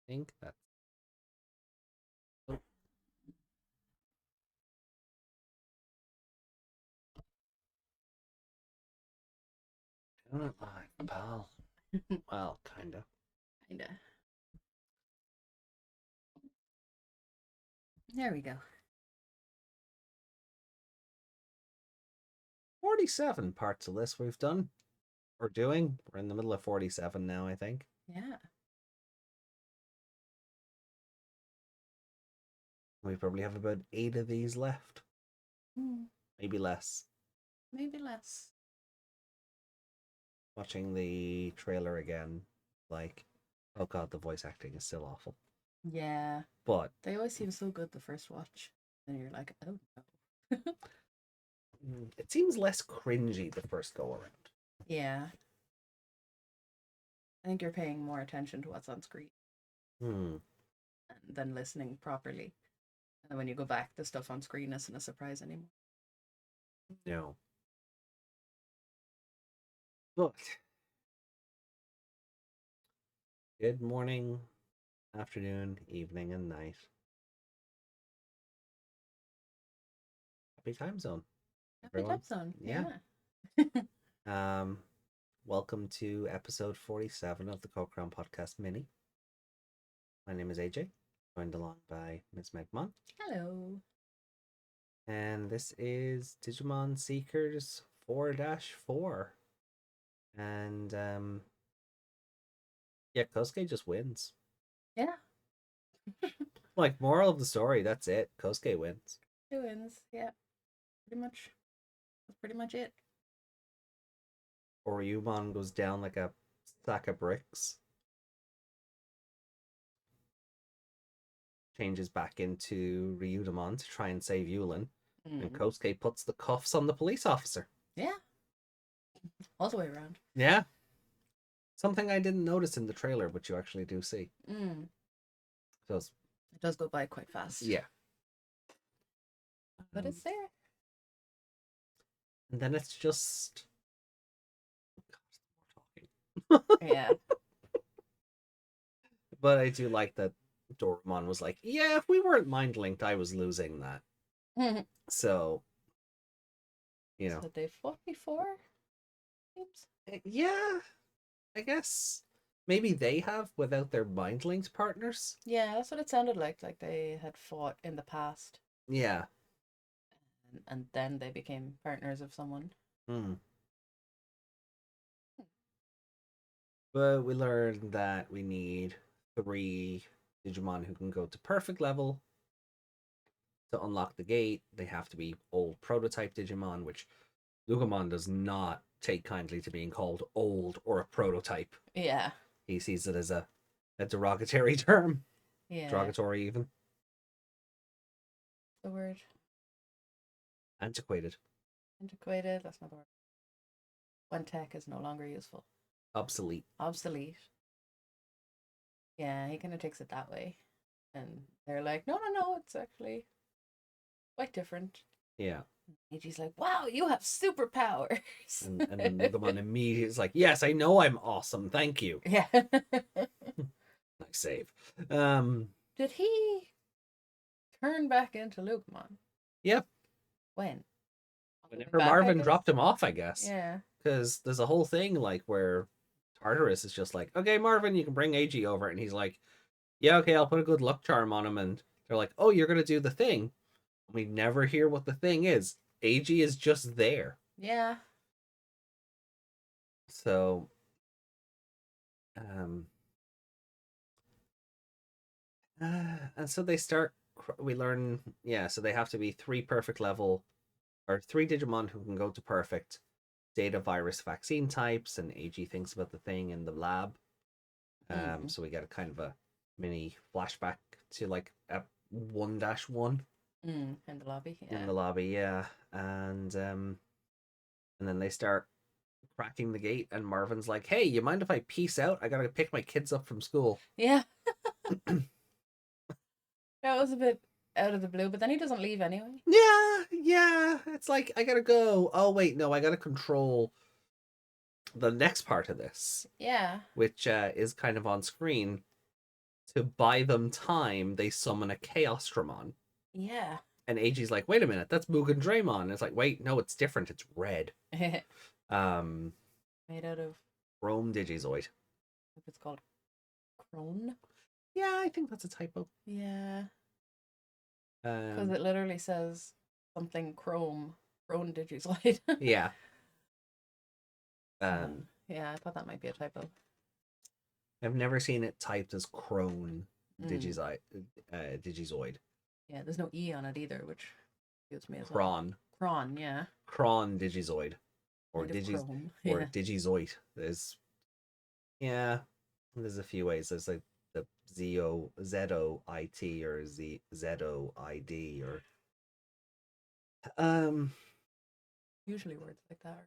think that's... Oh. Doing it live, pal. Well, kinda. Kinda. There we go. 47 parts of this we've done. We're doing. We're in the middle of 47 now, I think. Yeah. We probably have about 8 of these left. Mm, Maybe less. maybe less. Watching the trailer again, like, oh god, the voice acting is still awful. Yeah. But They always seem so good the first watch. And you're like, oh no. it seems less cringy the first go around. Yeah. I think you're paying more attention to what's on screen than listening properly. And then when you go back, the stuff on screen isn't a surprise anymore. No. But good morning, afternoon, evening, and night. Happy time zone. Happy Everyone. Time Zone. Yeah. Welcome to episode 47 of the Kosuke Podcast Mini. My name is AJ, joined along by Miss Megmon. Hello. And this is Digimon Seekers 4-4. And yeah, Kosuke just wins. Yeah. Like, moral of the story, that's it. Kosuke wins. He wins. Yeah. Pretty much. That's pretty much it. Oriyumon goes down like a sack of bricks. Changes back into Ryudamon to try and save Yulin. And Kosuke puts the cuffs on the police officer. Yeah. All the way around. Yeah. Something I didn't notice in the trailer, but you actually do see. So it does go by quite fast. Yeah. But it's there. And then it's just... Yeah. But I do like that Doraemon was like, yeah, if we weren't mind linked, I was losing that. So, you know. So day 44? Yeah, I guess maybe they have without their mind linked partners. Yeah, that's what it sounded like. Like they had fought in the past. Yeah. And then they became partners of someone. But we learned that we need 3 Digimon who can go to perfect level to unlock the gate. They have to be old prototype Digimon, which Lugamon does not take kindly to being called old or a prototype. Yeah. He sees it as a derogatory term. Yeah. Derogatory even. The word. Antiquated. Antiquated, that's not the word. When tech is no longer useful. Obsolete. Obsolete. Yeah, he kind of takes it that way. And they're like, no, it's actually quite different. Yeah. Eiji's like, wow, you have superpowers. And Lugamon immediately is like, yes, I know I'm awesome. Thank you. Yeah. Nice save. Did he turn back into Lugamon? Yep. When? Whenever Marvin dropped him off, I guess. Yeah. Because there's a whole thing like where Tartarus is just like, okay, Marvin, you can bring AG over. And he's like, yeah, okay, I'll put a good luck charm on him. And they're like, oh, you're going to do the thing. We never hear what the thing is. AG is just there. Yeah. So, and so they start, we learn, yeah, so they have to be 3 perfect level, or 3 Digimon who can go to perfect data virus vaccine types, and AG thinks about the thing in the lab. So we get a kind of a mini flashback to like a 1-1 in the lobby. Yeah. In the lobby, yeah. And then they start cracking the gate, and Marvin's like, hey, you mind if I peace out? I gotta pick my kids up from school. Yeah. That was a bit out of the blue, but then he doesn't leave anyway. Yeah. It's like, I gotta go. Oh, wait, no, I gotta control the next part of this. Yeah. Which is kind of on screen. to buy them time, they summon a Chaosdramon. Yeah. And AG's like, wait a minute, that's Mugendraymon. And it's like, wait, no, it's different. It's red. Made Um, out of, Chrome Digizoid. I think it's called Crone. Yeah, I think that's a typo. Yeah. Because it literally says something Crone Digislide. Yeah. Yeah, I thought that might be a typo. I've never seen it typed as Crone Mm. Digizoid. Yeah, there's no E on it either, which gives me as well. Cron. Cron, yeah. Cron Digizoid. Or Made of chrome. or Yeah. Digizoid. There's a few ways. There's like the ZOIT or ZOID or Usually words like that.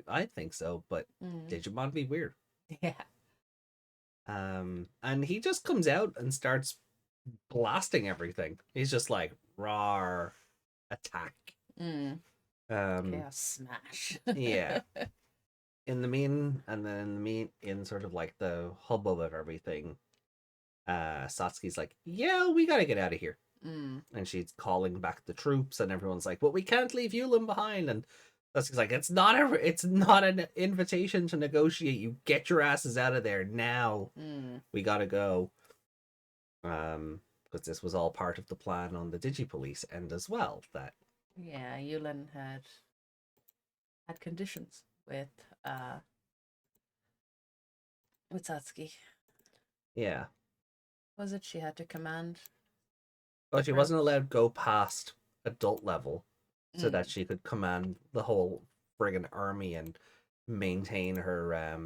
I think so, but Digimon be weird. Yeah. And he just comes out and starts blasting everything. He's just like rawr attack. Chaos smash. Yeah. In sort of like the hubbub of everything, Satsuki's like, yeah, we gotta get out of here. And she's calling back the troops, and everyone's like, well, we can't leave Yulin behind. And Satsuki's like, it's not an invitation to negotiate. You get your asses out of there now. We gotta go. Because this was all part of the plan on the Digipolice end as well. That Yulin had conditions with Satsuki. Yeah. Was it she had to command? But she wasn't allowed to go past adult level so that she could command the whole friggin' army and maintain her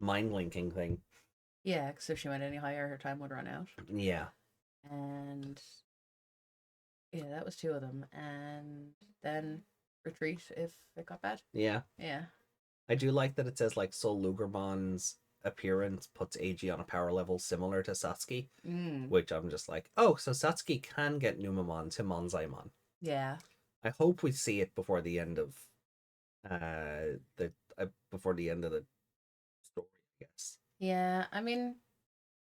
mind linking thing. Yeah, because if she went any higher, her time would run out. Yeah. And yeah, that was 2 of them. And then retreat if it got bad. Yeah. Yeah. I do like that it says like Soloogarmon's appearance puts AG on a power level similar to Satsuki, which I'm just like, oh, so Satsuki can get Numamon to Monzaimon. Yeah. I hope we see it before the end of the story, I guess. Yeah, I mean,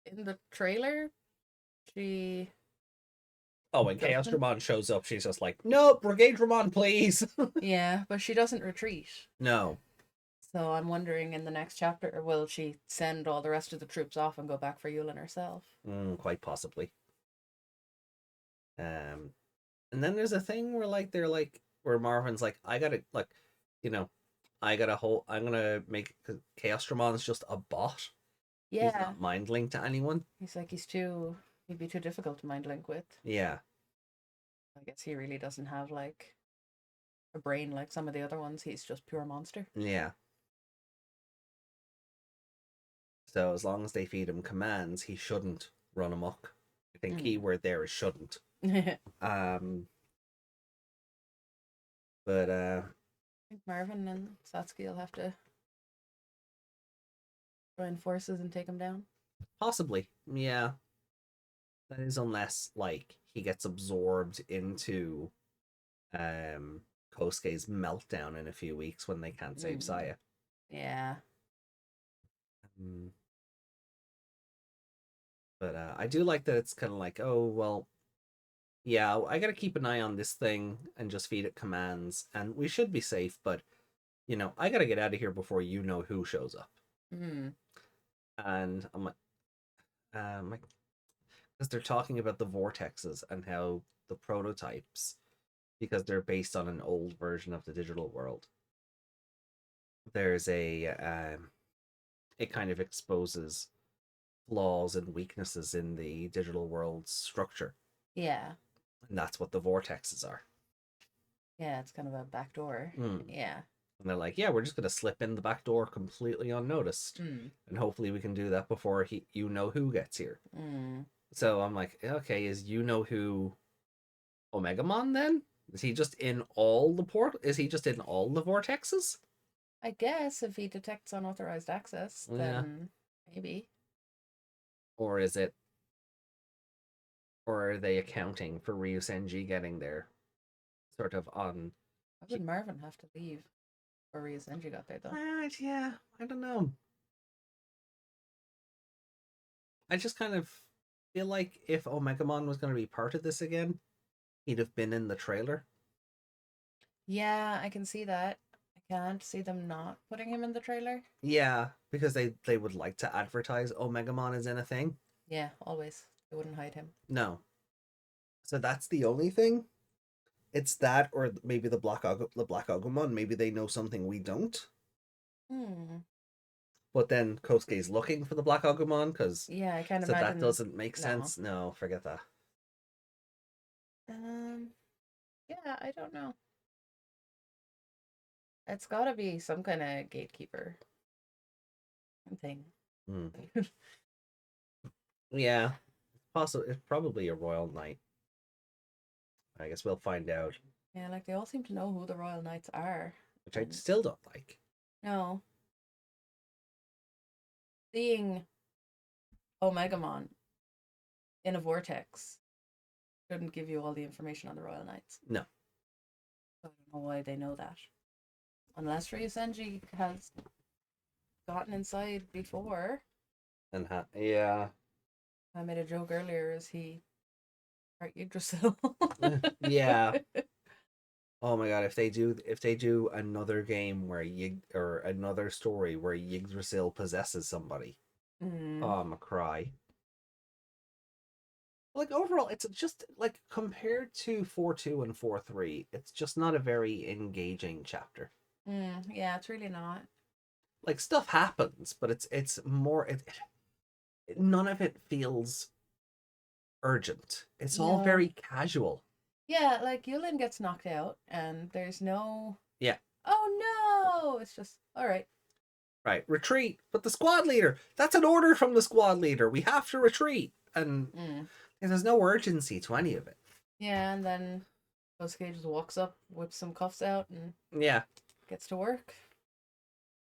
in the trailer, she. Oh, when Chaosdramon shows up, she's just like, no, Brigadramon, please. Yeah, but she doesn't retreat. No. So I'm wondering in the next chapter, will she send all the rest of the troops off and go back for Yulin herself? Quite possibly. And then there's a thing where Marvin's like, I'm gonna make Chaosdramon's just a bot. Yeah. He's not mind linked to anyone. He's like, he'd be too difficult to mind link with. Yeah. I guess he really doesn't have like a brain like some of the other ones. He's just pure monster. Yeah. So as long as they feed him commands, he shouldn't run amok. I think keyword there is shouldn't. But I think Marvin and Satsuki will have to join forces and take him down. Possibly, yeah. That is unless like he gets absorbed into Kosuke's meltdown in a few weeks when they can't save Saya. Yeah. But I do like that it's kind of like, oh, well, yeah, I gotta keep an eye on this thing and just feed it commands, and we should be safe, but, I gotta get out of here before you know who shows up. And I'm like, because they're talking about the vortexes and how the prototypes, because they're based on an old version of the digital world, there's it kind of exposes flaws and weaknesses in the digital world's structure. Yeah. And that's what the vortexes are. Yeah, it's kind of a back door. Yeah. And they're like, yeah, we're just going to slip in the back door completely unnoticed. And hopefully we can do that before who gets here. So I'm like, okay, is who Omegamon then? Is he just in all the Is he just in all the vortexes? I guess if he detects unauthorized access, then maybe. Or is it? Or are they accounting for Ryusenji getting there? Sort of on. Why would Marvin have to leave before Ryusenji got there though? Yeah, I don't know. I just kind of feel like if Omegamon was going to be part of this again, he'd have been in the trailer. Yeah, I can see that. I can't see them not putting him in the trailer. Yeah, because they would like to advertise Omegamon is in a thing. Yeah, always. They wouldn't hide him. No. So that's the only thing. It's that, or maybe the Black Agumon. Maybe they know something we don't. Hmm. But then Kosuke's looking for the Black Agumon because Yeah, I can't so that imagine. doesn't make No. sense. No, forget that. Um. Yeah, I don't know. It's got to be some kind of gatekeeper thing. Hmm. Yeah, it's probably a royal knight. I guess we'll find out, Yeah, like they all seem to know who the Royal Knights are. which I And still don't like. no, seeing Omegamon in a vortex shouldn't give you all the information on the Royal Knights. No. I don't know why they know that. Unless Ryusenji has gotten inside before. And yeah, I made a joke earlier, is he part Yggdrasil? yeah. Oh my god, if they do another game where or another story where Yggdrasil possesses somebody, Mm. oh, I'm a cry. Like overall, it's just like compared to 4.2 and 4.3, it's just not a very engaging chapter. Yeah, it's really not. Like stuff happens, but it's more none of it feels urgent. It's all No. very casual. Yeah, like Yulin gets knocked out and there's no, Yeah. oh no! It's just, all right. Right, retreat. But the squad leader, that's an order from the squad leader. We have to retreat. And there's no urgency to any of it. Yeah, and then Kosuke just walks up, whips some cuffs out, and Yeah. gets to work.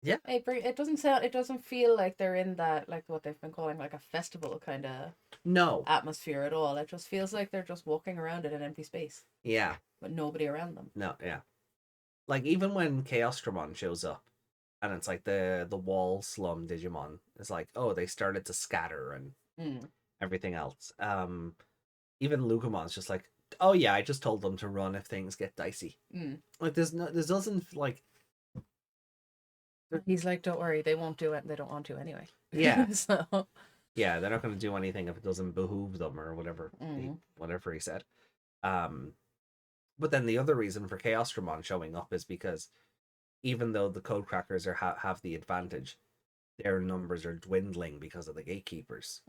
Yeah. It doesn't feel like they're in that, like what they've been calling like a festival kind of No. atmosphere at all. It just feels like they're just walking around in an empty space. Yeah. But nobody around them. No, yeah. Like even when Chaosdramon shows up and it's like the wall slum Digimon, it's like, oh, they started to scatter and everything else. Even Lucamon's just like, oh yeah, I just told them to run if things get dicey. Like this doesn't like. He's like, don't worry, they won't do it. They don't want to anyway. Yeah. So. Yeah, they're not going to do anything if it doesn't behoove them or whatever. Whatever he said. But then the other reason for Chaosdramon showing up is because even though the code crackers have the advantage, their numbers are dwindling because of the gatekeepers.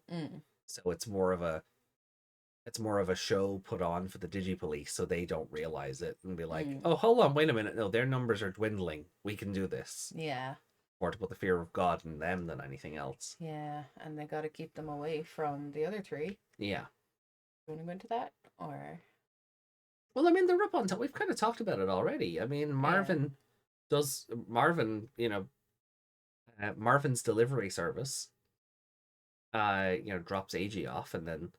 So it's more of a show put on for the Digipolice, so they don't realize it and be like, oh, hold on, wait a minute, no, their numbers are dwindling. We can do this. Yeah. More to put the fear of God in them than anything else. Yeah, and they got to keep them away from the other three. Yeah. You want to go into that, or? Well, I mean, the rip on top. We've kind of talked about it already. I mean, Marvin's delivery service, drops AG off, and then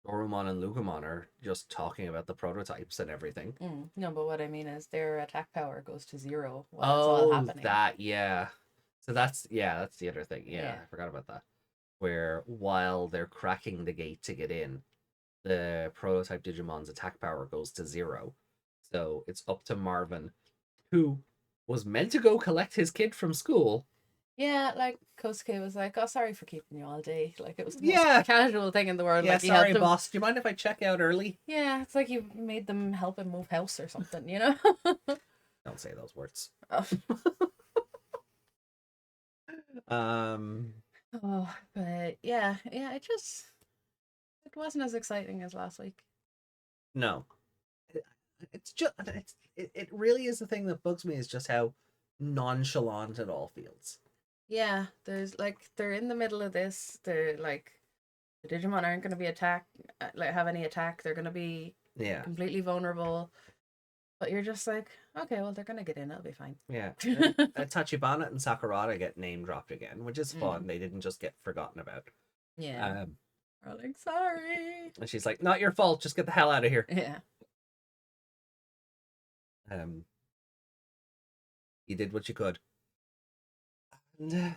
Dorumon and Lugumon are just talking about the prototypes and everything. No, but what I mean is their attack power goes to 0 while it's all happening. That, yeah. So that's the other thing. Yeah, I forgot about that. Where while they're cracking the gate to get in, the prototype Digimon's attack power goes to 0. So it's up to Marvin, who was meant to go collect his kid from school. Yeah, like Kosuke was like, oh, sorry for keeping you all day. Like it was the most casual thing in the world. Yeah, like, sorry, boss. Do you mind if I check out early? Yeah, it's like you made them help him move house or something, you know? Don't say those words. Oh, but yeah, it wasn't as exciting as last week. No. It really is the thing that bugs me is just how nonchalant it all feels. Yeah, there's like they're in the middle of this. They're like the Digimon aren't going to be have any attack. They're going to be completely vulnerable. But you're just like, okay, well they're going to get in. It'll be fine. Yeah. Tachibana and Sakurada get name dropped again, which is fun. They didn't just get forgotten about. Yeah. We're like, sorry. And she's like, not your fault. Just get the hell out of here. Yeah. You did what you could. And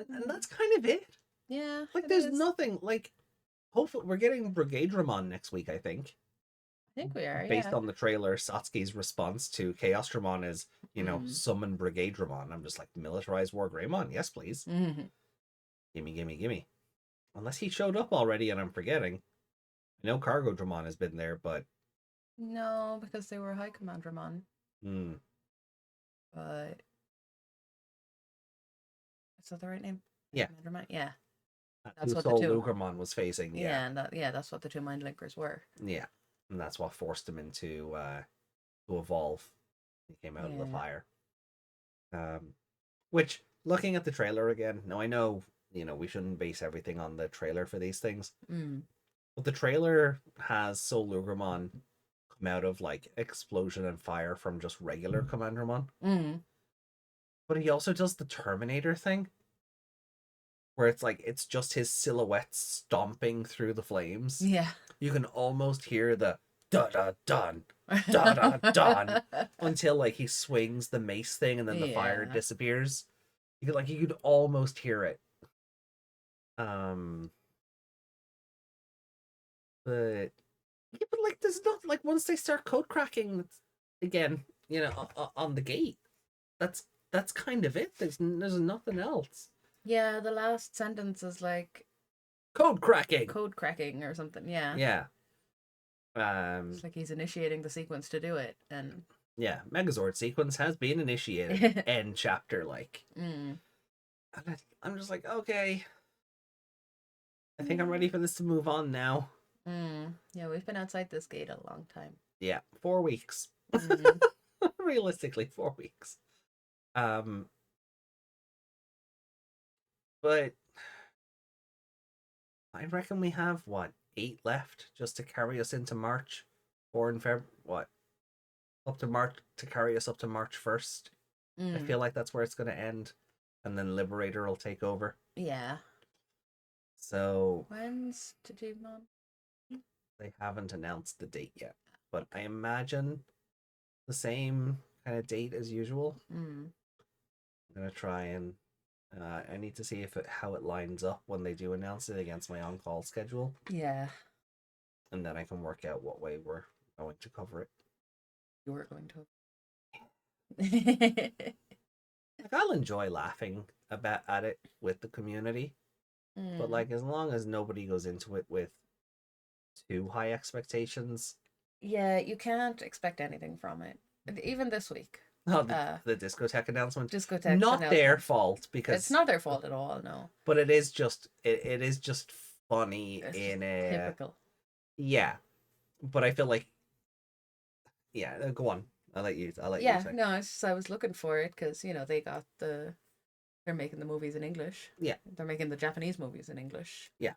and that's kind of it. Yeah. Like, there's nothing, like, hopefully we're getting Brigadramon next week, I think. I think we are, Based on the trailer, Satsuki's response to Chaosdramon is, summon Brigadramon. I'm just like, militarized War Greymon? Yes, please. Mm-hmm. Gimme. Unless he showed up already and I'm forgetting. I know Cargo Dramon has been there, but... No, because they were High Command Dramon. But... Is that the right name? Yeah. Dramon? Yeah. That's what Soloogarmon was facing, yeah. And that's what the two Mind Linkers were. Yeah. And that's what forced him into to evolve. He came out of the fire. Which, looking at the trailer again, now I know, we shouldn't base everything on the trailer for these things. But the trailer has Soloogarmon come out of, like, explosion and fire from just regular Commandramon. But he also does the Terminator thing, where it's like, it's just his silhouette stomping through the flames. Yeah. You can almost hear the da-da-dun, da-da-dun, until, like, he swings the mace thing and then the fire disappears. You could almost hear it. But like, there's not, like, once they start code cracking again, on the gate, that's kind of it. There's nothing else. Yeah, the last sentence is like code cracking or something. Yeah. Yeah. It's like he's initiating the sequence to do it, and Megazord sequence has been initiated. End chapter, like. And I'm just like, okay, I think I'm ready for this to move on now. Yeah, we've been outside this gate a long time. Yeah, 4 weeks. Realistically, 4 weeks. But I reckon we have 8 left just to carry us into March, 4 in February. Up to March, to carry us up to March 1st. I feel like that's where it's going to end, and then Liberator will take over. Yeah. So when's Digimon? They haven't announced the date yet, but I imagine the same kind of date as usual. I'm gonna try and I need to see how it lines up when they do announce it against my on-call schedule. Yeah. And then I can work out what way we're going to cover it. You were going to. Like, I'll enjoy laughing at it with the community, but like, as long as nobody goes into it with too high expectations. Yeah, you can't expect anything from it. Even this week. Oh, the discotheque announcement. Not their fault, because it's not their fault at all. No. But it is just it is just funny. It's in a typical. Yeah, but I feel like go on. I'll let you. Yeah, no, I was looking for it because they're making the movies in English. Yeah, they're making the Japanese movies in English. Yeah,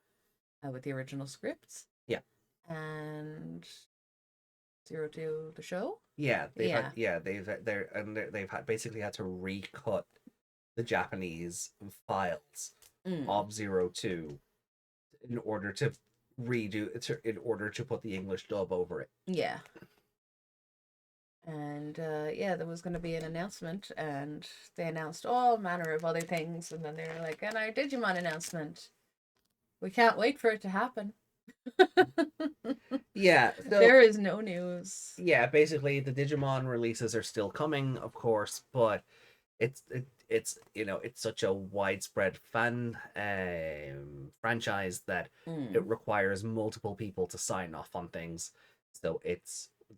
with the original scripts. Yeah, and 02 the show. Yeah, they've basically had to recut the Japanese files of 02 in order to put the English dub over it. Yeah. And there was going to be an announcement, and they announced all manner of other things, and then they were like, and our Digimon announcement. We can't wait for it to happen. Yeah, there is no news. Yeah, basically the Digimon releases are still coming, of course, but it's such a widespread fan franchise that it requires multiple people to sign off on things. So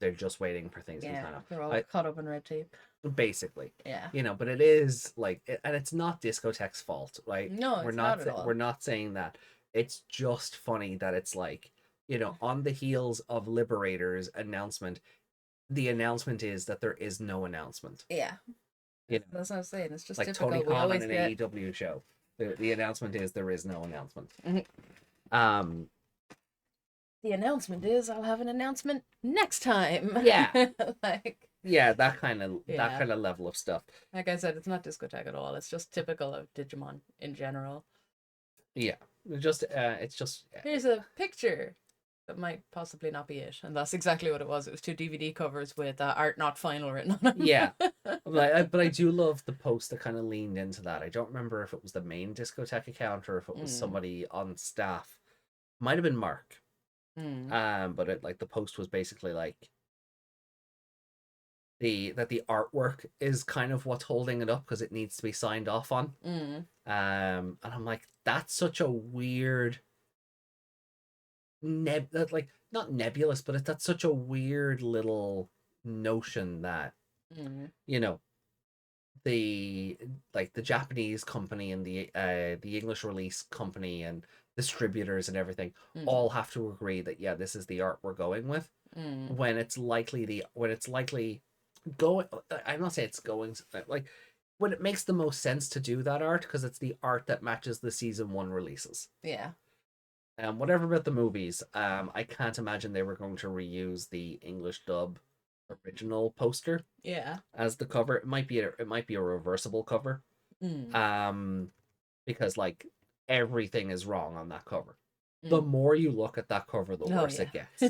they're just waiting for things to sign off. They're all caught up in red tape. Basically. Yeah. But it is like, and it's not Discotheque's fault, right? No, it's not at all. We're not saying that. It's just funny that it's like, on the heels of Liberator's announcement, the announcement is that there is no announcement. Yeah. That's what I'm saying. It's just like typical. Tony Khan on an AEW show. The announcement is there is no announcement. The announcement is I'll have an announcement next time. Yeah. that kind of level of stuff. Like I said, it's not Discotheque at all. It's just typical of Digimon in general. Yeah. It's just here's a picture that might possibly not be it. And that's exactly what it was. It was 2 DVD covers with art not final written on them. Yeah. But I do love the post that kind of leaned into that. I don't remember if it was the main discotheque account or if it was somebody on staff. Might have been Mark. But it like the post was basically like the artwork is kind of what's holding it up because it needs to be signed off on. And I'm like, that's such a weird like not nebulous, but that's such a weird little notion that you know the Japanese company and the English release company and distributors and everything all have to agree that yeah, this is the art we're going with. When it's likely going, I'm not saying it's going like when it makes the most sense to do that art because it's the art that matches the season 1 releases. Yeah. Whatever about the movies, I can't imagine they were going to reuse the English dub original poster. Yeah. As the cover, it might be a reversible cover. Because like everything is wrong on that cover. The more you look at that cover, the worse it gets.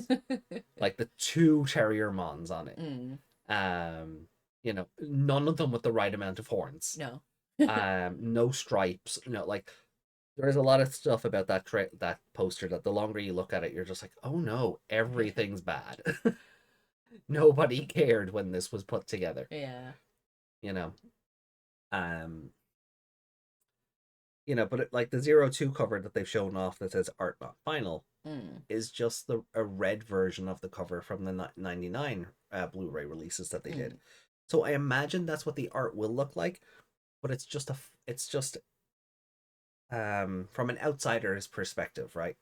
Like the 2 Terriermons on it. None of them with the right amount of horns. No. No stripes. Like there's a lot of stuff about that poster that the longer you look at it, you're just like, oh no, everything's bad. Nobody cared when this was put together. Yeah. But like the 02 cover that they've shown off that says art not final is just a red version of the cover from the 99 Blu-ray releases that they did. So I imagine that's what the art will look like, but it's just from an outsider's perspective, right?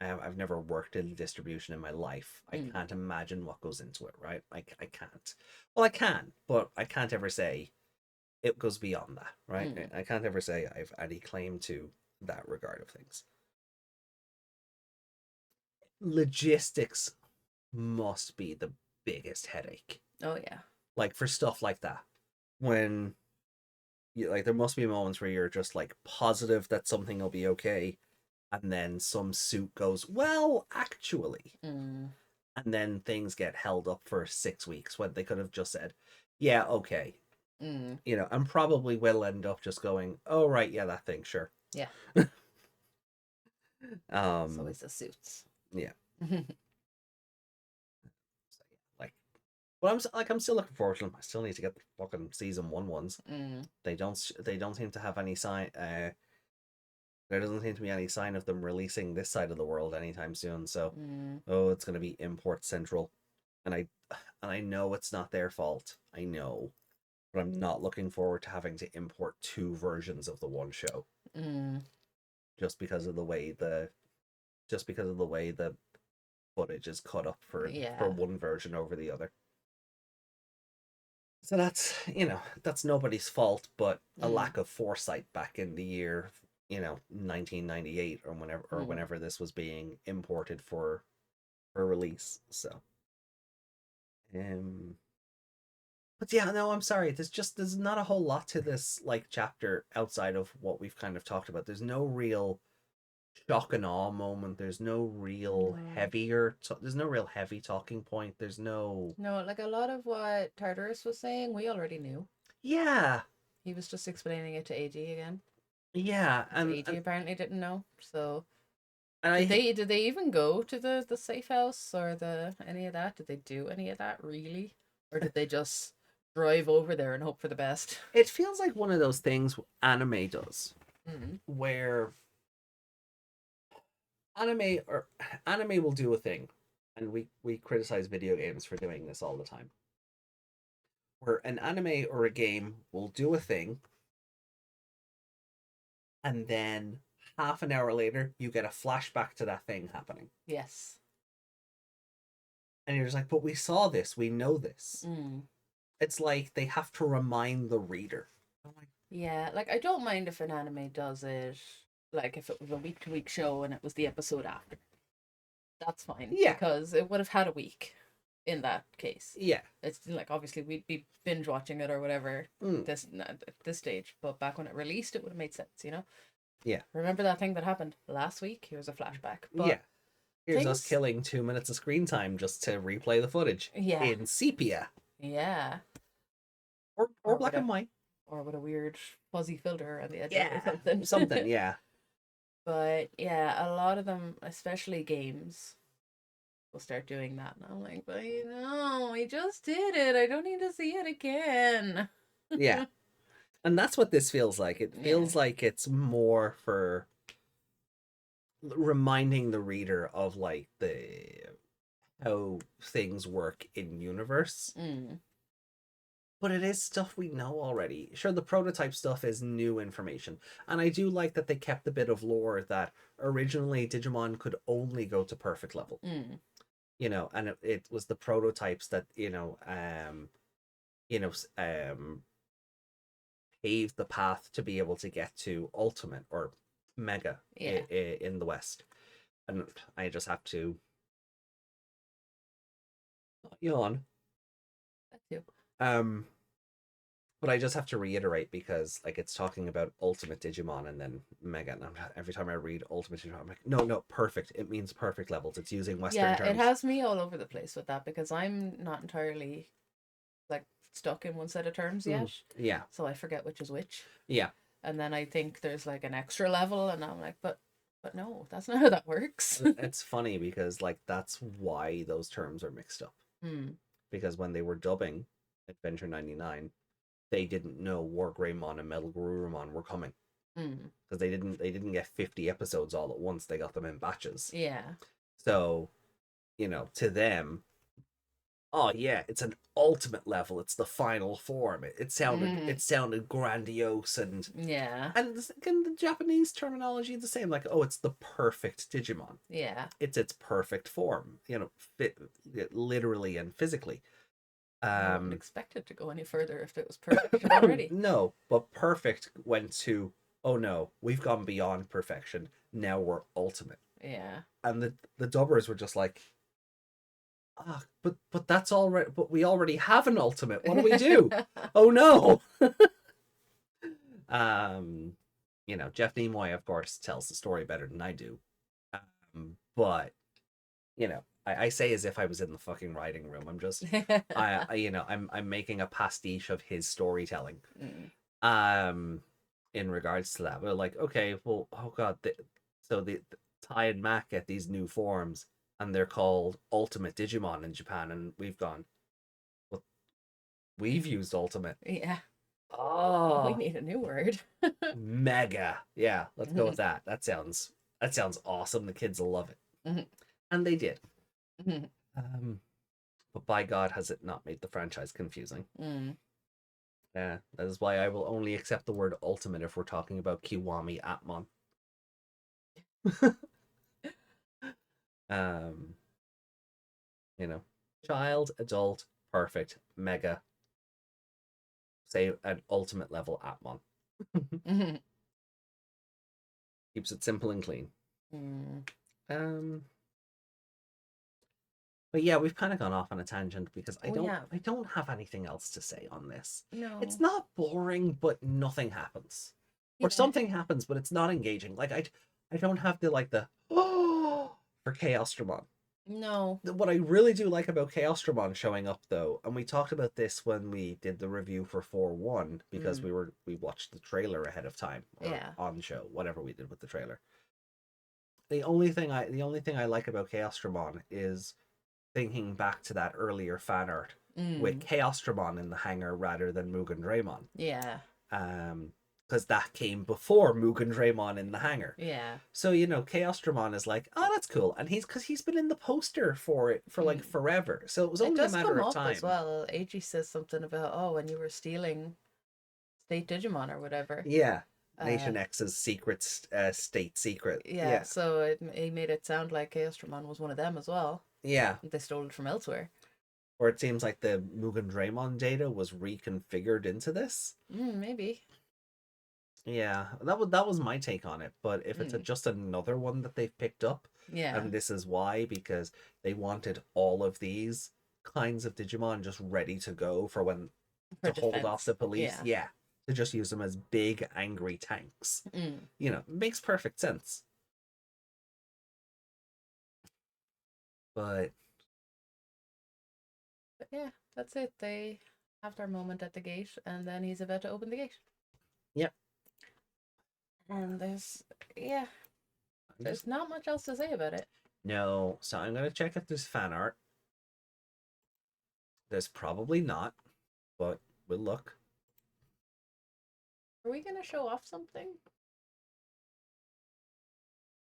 I've never worked in distribution in my life. I can't imagine what goes into it, right? I can't. Well, I can, but I can't ever say it goes beyond that, right? I can't ever say I've any claim to that regard of things. Logistics must be the biggest headache. Oh yeah. Like for stuff like that, when there must be moments where you're just like positive that something will be okay, and then some suit goes, well, actually, and then things get held up for 6 weeks when they could have just said, yeah, okay. And probably will end up just going, oh right, yeah, that thing, sure. Yeah. It's always the suits. Yeah. But I'm still looking forward to them. I still need to get the fucking season 1 ones. They don't seem to have any sign. There doesn't seem to be any sign of them releasing this side of the world anytime soon. So, it's going to be import central, and I know it's not their fault. I know, but I'm not looking forward to having to import 2 versions of the one show. Just because of the way the footage is cut up for one version over the other. So that's nobody's fault, but a lack of foresight back in the year, 1998 or whenever this was being imported for release. So, but yeah, no, I'm sorry. There's not a whole lot to this like chapter outside of what we've kind of talked about. There's no real shock and awe moment. There's no real there's no real heavy talking point. There's no like a lot of what Tartarus was saying we already knew. Yeah, he was just explaining it to AG again. Yeah, and AG apparently didn't know. So and did they even go to the safe house or any of that? Did they do any of that really, or did they just drive over there and hope for the best? It feels like one of those things anime does, where anime will do a thing, and we criticize video games for doing this all the time, where an anime or a game will do a thing, and then half an hour later you get a flashback to that thing happening. Yes. And you're just like, but we saw this, we know this. It's like they have to remind the reader. Yeah, like I don't mind if an anime does it. Like if it was a week-to-week show and it was the episode after, that's fine. Yeah, because it would have had a week in that case. Yeah, it's like obviously we'd be binge watching it or whatever at this stage, but back when it released, it would have made sense, Yeah. Remember that thing that happened last week? Here's a flashback. But yeah. Here's us killing 2 minutes of screen time just to replay the footage. Yeah. In sepia. Yeah. Or black and white. Or with a weird fuzzy filter around the edge or something. Something, yeah. But yeah, a lot of them, especially games, will start doing that. And I'm like, but I just did it. I don't need to see it again. Yeah. And that's what this feels like. It feels like it's more for reminding the reader of like how things work in universe. But it is stuff we know already. Sure, the prototype stuff is new information. And I do like that they kept a bit of lore that originally Digimon could only go to perfect level. You know, and it was the prototypes that, paved the path to be able to get to ultimate or mega in the West. And I just have to yawn. But I just have to reiterate because like it's talking about Ultimate Digimon and then Mega, and every time I read Ultimate Digimon, I'm like, no, perfect. It means perfect levels. It's using Western terms. It has me all over the place with that because I'm not entirely like stuck in one set of terms yet. Yeah. So I forget which is which. Yeah. And then I think there's like an extra level, and I'm like, but no, that's not how that works. It's funny because like that's why those terms are mixed up. Because when they were dubbing Adventure 99, they didn't know Wargreymon and Metalgarurumon were coming. Because they didn't get 50 episodes all at once. They got them in batches. Yeah. So, to them, oh yeah, it's an ultimate level. It's the final form. It sounded grandiose and And again, the Japanese terminology is the same. Like, oh, it's the perfect Digimon. Yeah. It's its perfect form. Literally and physically. I wouldn't expect it to go any further if it was perfect already. No, but perfect went to, oh no, we've gone beyond perfection. Now we're ultimate. Yeah. And the dubbers were just like, but that's already, but we already have an ultimate. What do we do? Oh no. Jeff Nimoy, of course, tells the story better than I do. But I say as if I was in the fucking writing room. I'm just, I'm making a pastiche of his storytelling. In regards to that, we're like, okay, well, oh god, so the Tai and Mac get these new forms, and they're called Ultimate Digimon in Japan, and we've gone, well, we've used Ultimate. Yeah. Oh, we need a new word. Mega. Yeah, let's go with that. That sounds awesome. The kids will love it, and they did. But by God, has it not made the franchise confusing? Yeah, that is why I will only accept the word ultimate if we're talking about Kiwami Atmon. Child, adult, perfect, mega. Say an ultimate level Atmon. Keeps it simple and clean. But yeah, we've kind of gone off on a tangent because I don't have anything else to say on this. No. It's not boring, but nothing happens. Or something happens, but it's not engaging. Like I don't have the for Chaosdramon. No. What I really do like about Chaosdramon showing up though, and we talked about this when we did the review for 4-1 because we watched the trailer ahead of time on the show, whatever we did with the trailer. The only thing I like about Chaosdramon is thinking back to that earlier fan art with Chaosdramon in the hangar rather than Mugendraymon. Yeah. Because that came before Mugendraymon in the hangar. Yeah. So Chaosdramon is like, oh, that's cool, and he's been in the poster for it for like forever. So it was only a matter of time. As well, AG says something about when you were stealing State Digimon or whatever. Yeah. Nation X's secret state secret. Yeah. So he made it sound like Chaosdramon was one of them as well. Yeah. They stole it from elsewhere. Or it seems like the Mugendraymon data was reconfigured into this. Maybe. Yeah, that was my take on it. But if it's just another one that they've picked up, and this is why, because they wanted all of these kinds of Digimon just ready to go for when to hold off the police. Yeah, to just use them as big angry tanks. Makes perfect sense. But yeah, that's it. They have their moment at the gate, and then he's about to open the gate. Yep. And there's not much else to say about it. No, so I'm gonna check if there's fan art. There's probably not, but we'll look. Are we gonna show off something?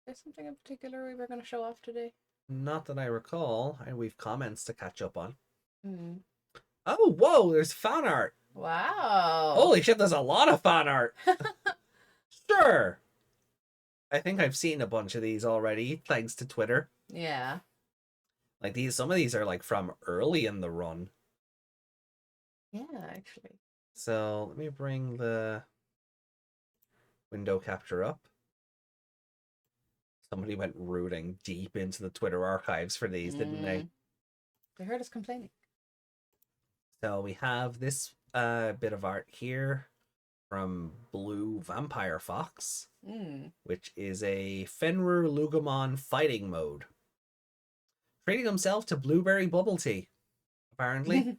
There's something in particular we were gonna show off today? Not that I recall, and we've comments to catch up on. Hmm. Oh, whoa, there's fan art. Wow. Holy shit, there's a lot of fan art. Sure. I think I've seen a bunch of these already, thanks to Twitter. Yeah. Like some of these are like from early in the run. Yeah, actually. So let me bring the window capture up. Somebody went rooting deep into the Twitter archives for these, didn't they? They heard us complaining. So we have this bit of art here from Blue Vampire Fox, which is a Fenrir Lugamon fighting mode. Treating himself to blueberry bubble tea, apparently.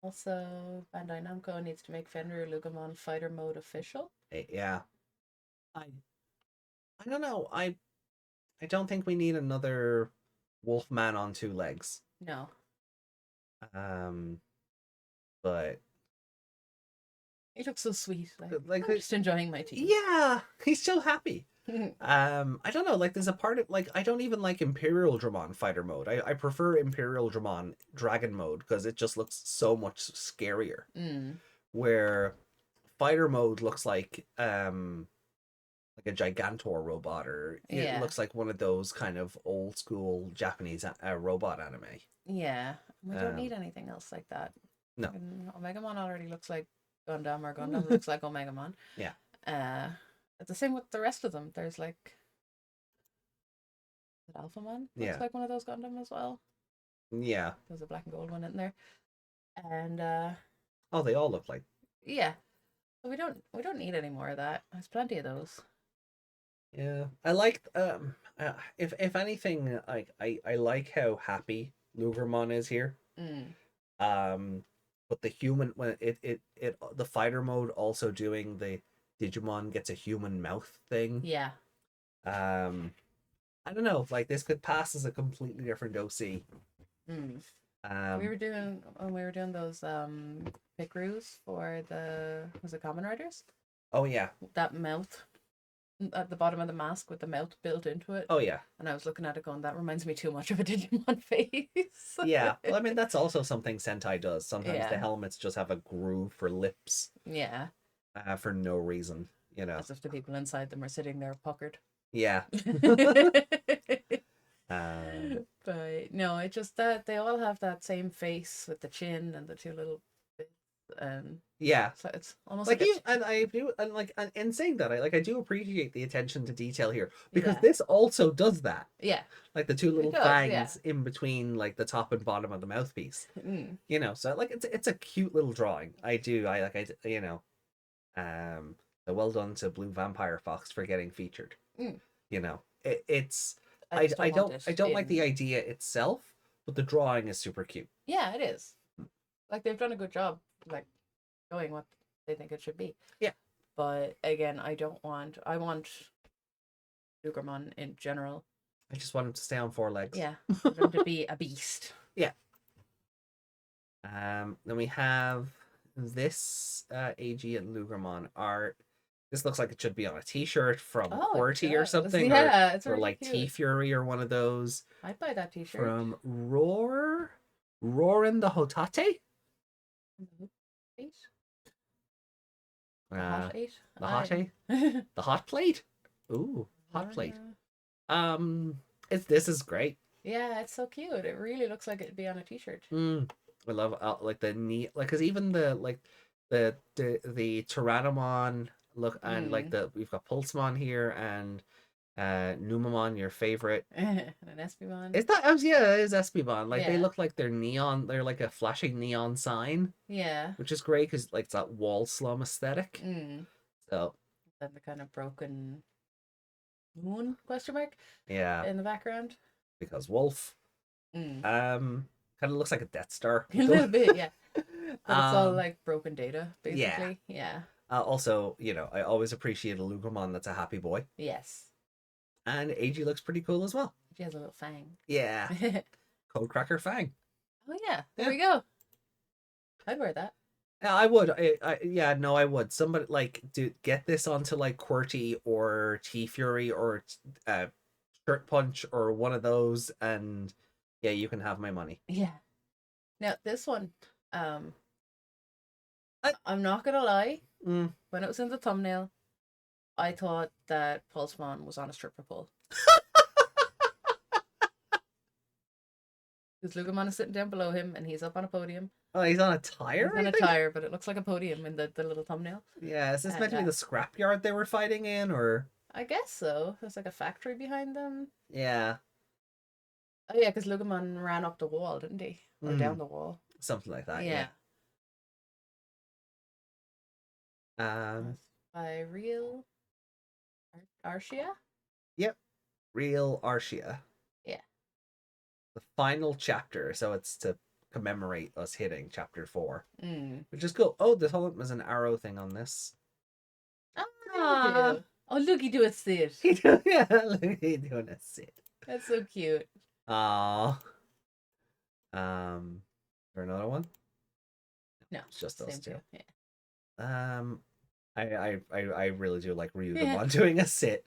Also, Bandai Namco needs to make Fenrir Lugamon fighter mode official. Yeah. I don't know. I don't think we need another Wolfman on two legs. No. But he looks so sweet. Like I'm just enjoying my tea. Yeah, he's so happy. I don't know, like there's a part of like I don't even like Imperial Dramon fighter mode. I prefer Imperial Dramon dragon mode because it just looks so much scarier. Where fighter mode looks like a Gigantor robot, or it looks like one of those kind of old school Japanese robot anime. Yeah, we don't need anything else like that. No, Omegamon already looks like Gundam, or Gundam looks like Omegamon. Yeah. It's the same with the rest of them. There's like, is it Alphamon? Looks like one of those Gundam as well. Yeah. There's a black and gold one in there, and oh, they all look like. Yeah, so we don't need any more of that. There's plenty of those. Yeah, I like if anything, I like how happy Lugermon is here. But the human when it the fighter mode also doing the Digimon gets a human mouth thing. Yeah. I don't know. Like this could pass as a completely different OC. We were doing those pick-roos for was it Common Riders? Oh yeah. That mouth at the bottom of the mask with the mouth built into it. Oh yeah. And I was looking at it going, that reminds me too much of a Digimon face. Yeah. Well, I mean that's also something Sentai does. Sometimes the helmets just have a groove for lips. Yeah. For no reason, you know. As if the people inside them are sitting there puckered. Yeah. But no, it just that they all have that same face with the chin and the two little bits, and so it's almost like in saying that I do appreciate the attention to detail here because this also does that. Yeah, like the two little fangs in between like the top and bottom of the mouthpiece. You know, so like it's a cute little drawing. So well done to Blue Vampire Fox for getting featured. You know, it's I don't like the idea itself, but the drawing is super cute. Yeah, it is. Like they've done a good job, like showing what they think it should be. Yeah. But again, I want Soloogarmon in general. I just want him to stay on four legs. Yeah. For him to be a beast. Yeah. Then we have this AG and Lugermon art. This looks like it should be on a t-shirt from QWERTY or something. Yeah, it's or really like cute. T-Fury or one of those. I'd buy that t-shirt. From Roarin the Hotate? The Hot Eight? The Hot Eight? The Hot Plate? Ooh, Hot Plate. This is great. Yeah, it's so cute. It really looks like it'd be on a t-shirt. I love like the neat, like because even the Tyrannomon look, and like we've got Pulsemon here and Numamon, your favorite, and an Espimon. Is that? Yeah, it is Espimon. Like they look like they're neon. They're like a flashing neon sign. Yeah, which is great because like it's that wall slum aesthetic. So then the kind of broken Moon question mark Yeah, in the background. because wolf. Kind of looks like a Death Star. A little bit, yeah. But it's all Um, like broken data, yeah. basically. Yeah. Also, you know, I always appreciate a Lugermon that's a happy boy. Yes. And AG looks pretty cool as well. She has a little fang. Yeah. Cold Cracker Fang. Oh yeah, there Yeah. we go. I'd wear that. Yeah, I would. Yeah, no, I would. Somebody like get this onto like QWERTY or T Fury or Shirt Punch or one of those, and yeah, you can have my money. Yeah. Now this one, um, I, I'm not gonna lie. mm. When it was in the thumbnail, I thought that Pulsemon was on a stripper pole. Because Lugamon is sitting down below him, and he's up on a podium. Oh, he's on a tire. He's on a tire, but it looks like a podium in the little thumbnail. Yeah, is this meant to be the scrapyard they were fighting in, or? I guess so. There's like a factory behind them. Yeah. Oh yeah, because Lugamon ran up the wall, didn't he? Or down the wall. Something like that. Yeah. Yeah. By Real Arshia? Yep. Real Arshia. Yeah. The final chapter, so it's to commemorate us hitting chapter 4. Mm. Which is cool. Oh, there's an arrow thing on this. Oh, look, he do it sit. Yeah, look, he doing a sit. That's so cute. Aww. Is there another one? No, it's just those two. Yeah. I really do like Ryugamon doing a sit.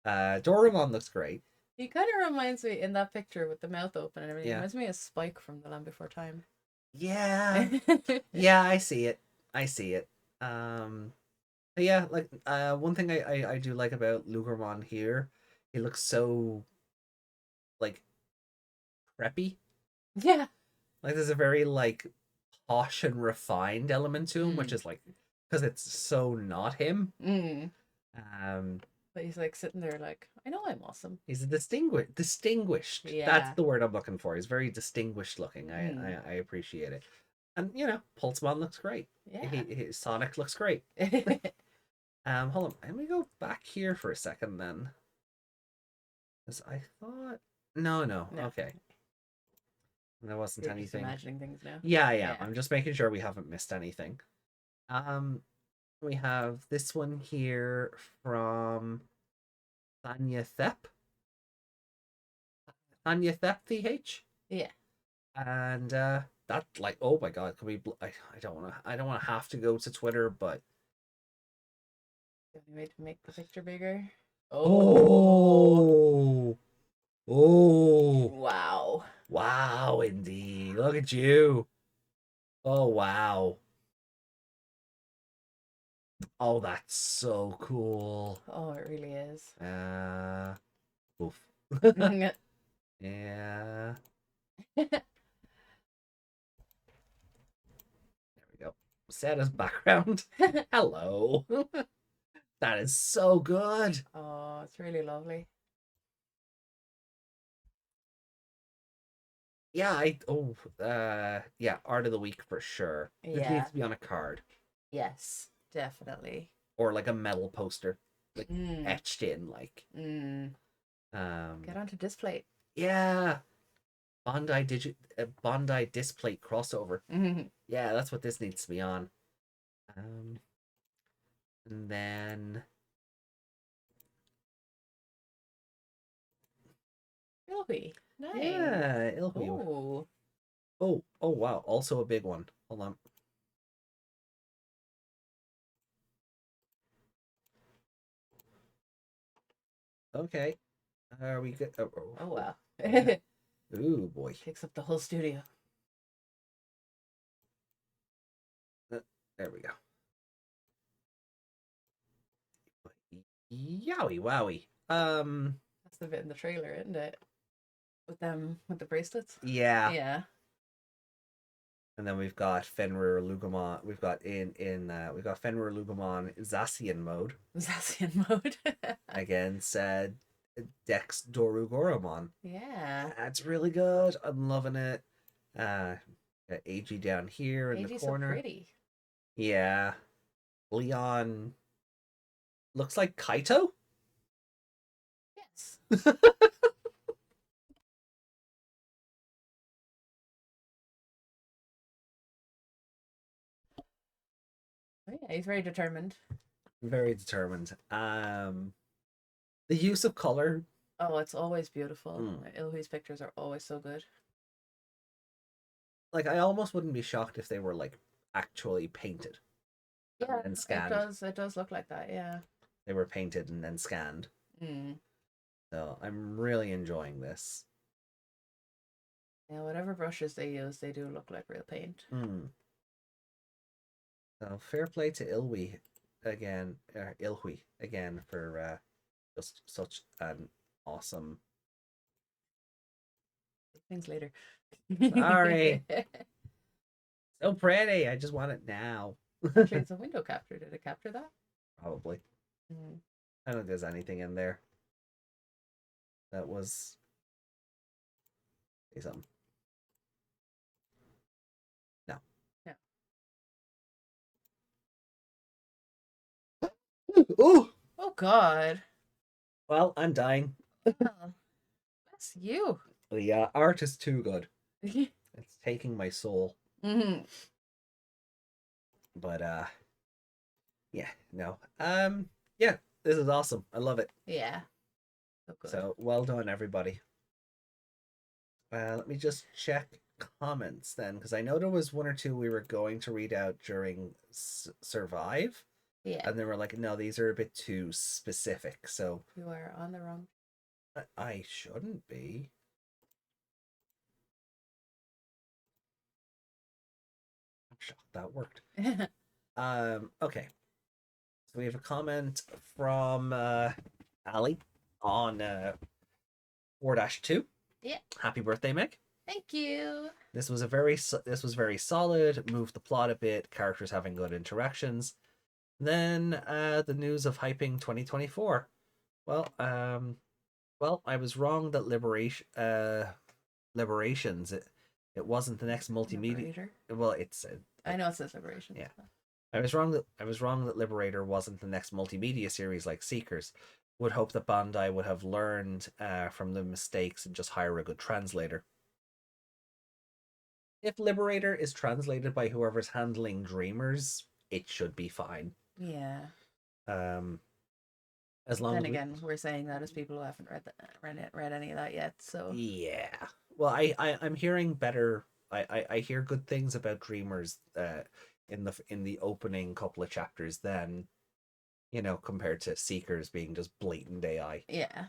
Doraemon looks great. He kind of reminds me in that picture with the mouth open and everything. Yeah. Reminds me of Spike from The Land Before Time. Yeah. Yeah, I see it. But yeah, like one thing I do like about Lugermon here, he looks so like preppy. Yeah. Like there's a very like posh and refined element to him, which is like because it's so not him. But he's like sitting there like, I know I'm awesome. He's a distinguished. Yeah. That's the word I'm looking for. He's very distinguished looking. I appreciate it. And you know, Pulsemon looks great. Yeah. Sonic looks great. Hold on. Let me go back here for a second then. Because I thought no. Okay. There wasn't You're anything. just imagining things now. Yeah. I'm just making sure we haven't missed anything. We have this one here from Thanya Thep. Thanya Thep TH. Yeah. And that like, oh my god, can we I don't want to have to go to Twitter, but the only way to make the picture bigger. Oh. Wow. Wow, indeed. Look at you. Oh wow. Oh, that's so cool. Oh, it really is. Oof. Yeah. There we go. Set as background. Hello. That is so good. Oh, it's really lovely. Yeah, yeah, art of the week for sure. This needs to be on a card. Yes, definitely. Or like a metal poster. Like etched in, like. Get onto display. Yeah. Bondi Displate crossover. Yeah, that's what this needs to be on. And then Ilby. Nice. Yeah, Ilby. Oh wow, also a big one. Hold on. Okay. Are we good? Oh wow. Ooh boy. Takes up the whole studio. There we go. Yowie wowie. That's the bit in the trailer, isn't it? With the bracelets. Yeah. Yeah. And then we've got Fenrir Lugamon. We've got Fenrir Lugamon Zacian mode. Zacian mode. Against Dex Dorugoramon. Yeah. That's really good. I'm loving it. Got AG down here in the corner. So pretty. Yeah. Leon looks like Kaito. Oh, yeah, he's very determined. Very determined. The use of color. Oh, it's always beautiful. Ilhui's pictures are always so good. Like, I almost wouldn't be shocked if they were like actually painted. Yeah, and scanned. It does look like that, yeah. They were painted and then scanned. So I'm really enjoying this. Yeah, whatever brushes they use, they do look like real paint. So fair play to Ilhui again, for just such an awesome. Things later. Sorry. So pretty. I just want it now. Actually, it's a window capture. Did it capture that? Probably. I don't think there's anything in there that was. Say something. No. Yeah. Oh. Oh God. Well, I'm dying. That's you. The art is too good. It's taking my soul. But yeah, no. Yeah, this is awesome. I love it. Yeah. So good. So well done, everybody. Let me just check comments then, because I know there was one or two we were going to read out during Survive. Yeah. And they were like, no, these are a bit too specific. So you are on the wrong. I shouldn't be. I'm shocked that worked. Okay. So we have a comment from Ali on 4-2. Yeah. Happy birthday, Meg. Thank you. This was very solid. Moved the plot a bit. Characters having good interactions. Then the news of hyping 2024. Well, I was wrong that Liberations. It wasn't the next multimedia. Liberator? Well, it's. I know it says Liberation. Yeah. I was wrong that Liberator wasn't the next multimedia series like Seekers. Would hope that Bandai would have learned from the mistakes and just hire a good translator. If Liberator is translated by whoever's handling Dreamers, it should be fine. Yeah. As long then again, we're saying that as people who haven't read any of that yet. So yeah. Well, I'm hearing better. I hear good things about Dreamers in the opening couple of chapters than, compared to Seekers being just blatant AI. Yeah.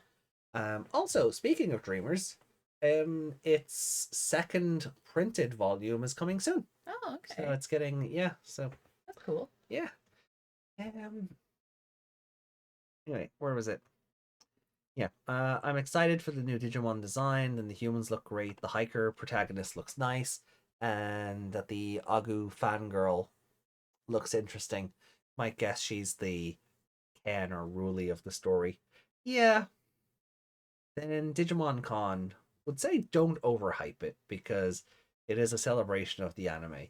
Also, speaking of Dreamers, its second printed volume is coming soon. Oh, okay. So it's getting so that's cool. Yeah. Anyway, where was it? Yeah, I'm excited for the new Digimon design, and the humans look great. The hiker protagonist looks nice, and that the Agu fangirl looks interesting. Might guess she's the Ken or Ruli of the story. Yeah. Then Digimon Con would say don't overhype it, because it is a celebration of the anime.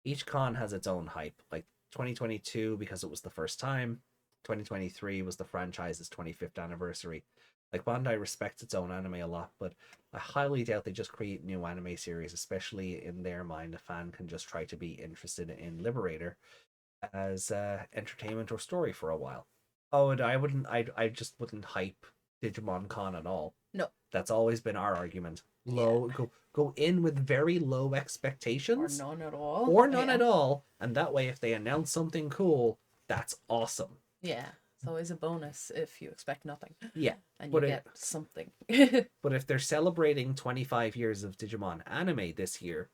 Each con has its own hype, like 2022 because it was the first time. 2023 was the franchise's 25th anniversary. Like, Bandai respects its own anime a lot, but I highly doubt they just create new anime series, especially in their mind. A fan can just try to be interested in Liberator as entertainment or story for a while. Oh, and I just wouldn't hype Digimon Con at all. No. That's always been our argument. Go in with very low expectations. Or none at all. Or none at all. And that way, if they announce something cool, that's awesome. Yeah. It's always a bonus if you expect nothing. Yeah. And you get something. But if they're celebrating 25 years of Digimon anime this year,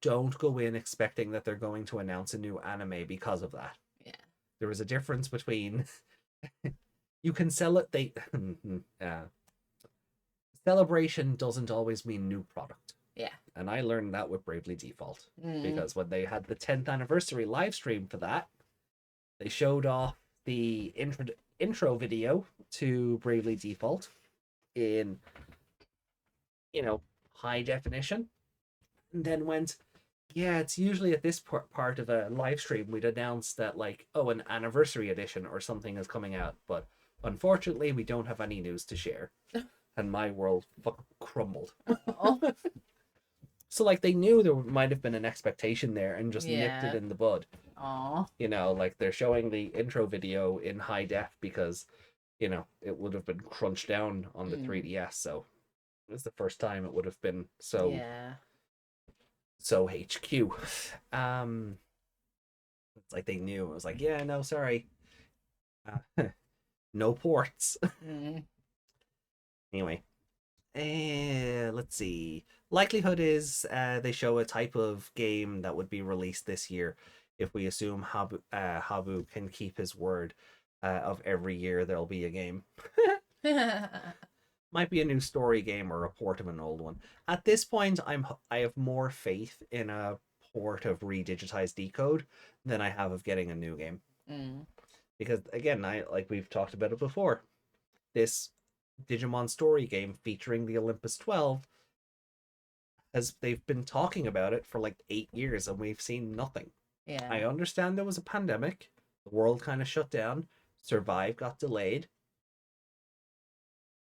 don't go in expecting that they're going to announce a new anime because of that. Yeah. There is a difference between you can sell it. Celebration doesn't always mean new product. Yeah. And I learned that with Bravely Default. Because when they had the 10th anniversary live stream for that, they showed off the intro video to Bravely Default in, high definition. And then went, yeah, it's usually at this part of a live stream we'd announce that, like, an anniversary edition or something is coming out. But Unfortunately, we don't have any news to share. And my world fucking crumbled. Oh. So, like, they knew there might have been an expectation there and just nipped it Yeah. in the bud. Oh. You know, like, they're showing the intro video in high def because, you know, it would have been crunched down on the 3DS. So, it was the first time it would have been so HQ. It's like they knew. It was like, yeah, no, sorry. No ports. Anyway, let's see. Likelihood is they show a type of game that would be released this year. If we assume Habu can keep his word of every year there'll be a game. Might be a new story game or a port of an old one. At this point, I have more faith in a port of redigitized Decode than I have of getting a new game. Because again, like we've talked about it before, this Digimon story game featuring the Olympus 12, as they've been talking about it for like 8 years and we've seen nothing. Yeah. I understand there was a pandemic, the world kind of shut down, Survive got delayed.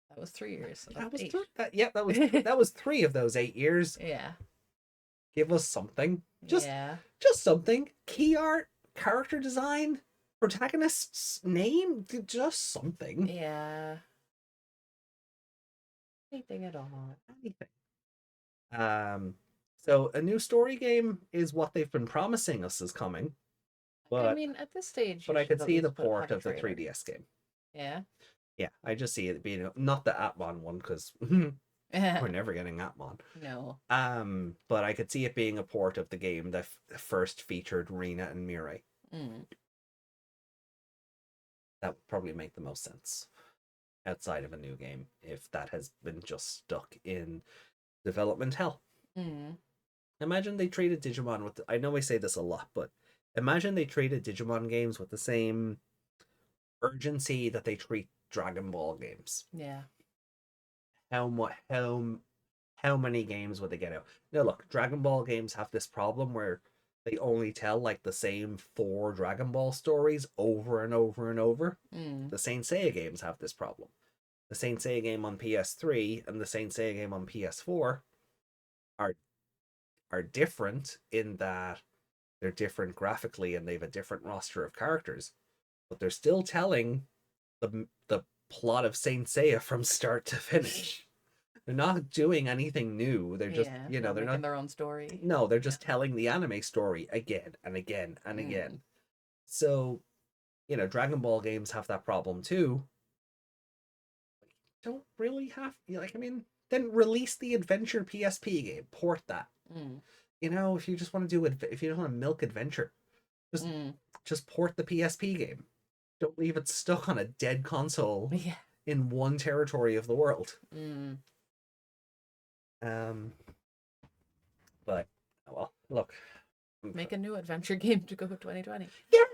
That was 3 years. That was 3 of those 8 years. Yeah. Give us something. Just something. Key art, character design, protagonist's name, just something. Yeah. Anything at all. Anything. So a new story game is what they've been promising us is coming. But I mean, at this stage, but I could see the port of the 3DS game. Yeah. Yeah, I just see it being not the Atmon one because we're never getting Atmon. No. But I could see it being a port of the game that first featured Rina and Mirai. That would probably make the most sense outside of a new game if that has been just stuck in development hell. Imagine they treated Digimon with I know I say this a lot, but imagine they treated Digimon games with the same urgency that they treat Dragon Ball games. Yeah. How many games would they get out? Now look, Dragon Ball games have this problem where they only tell like the same 4 Dragon Ball stories over and over and over. The Saint Seiya games have this problem. The Saint Seiya game on PS3 and the Saint Seiya game on PS4 are different in that they're different graphically and they have a different roster of characters, but they're still telling the plot of Saint Seiya from start to finish. They're not doing anything new. They're just, they're not making their own story. No, they're just telling the anime story again and again and again. So, Dragon Ball games have that problem too. Don't really have, then release the Adventure PSP game, port that. If you just want to do it, if you don't want to milk Adventure, just port the PSP game. Don't leave it stuck on a dead console in one territory of the world. But well, look, make a new adventure game to go 2020. Yeah,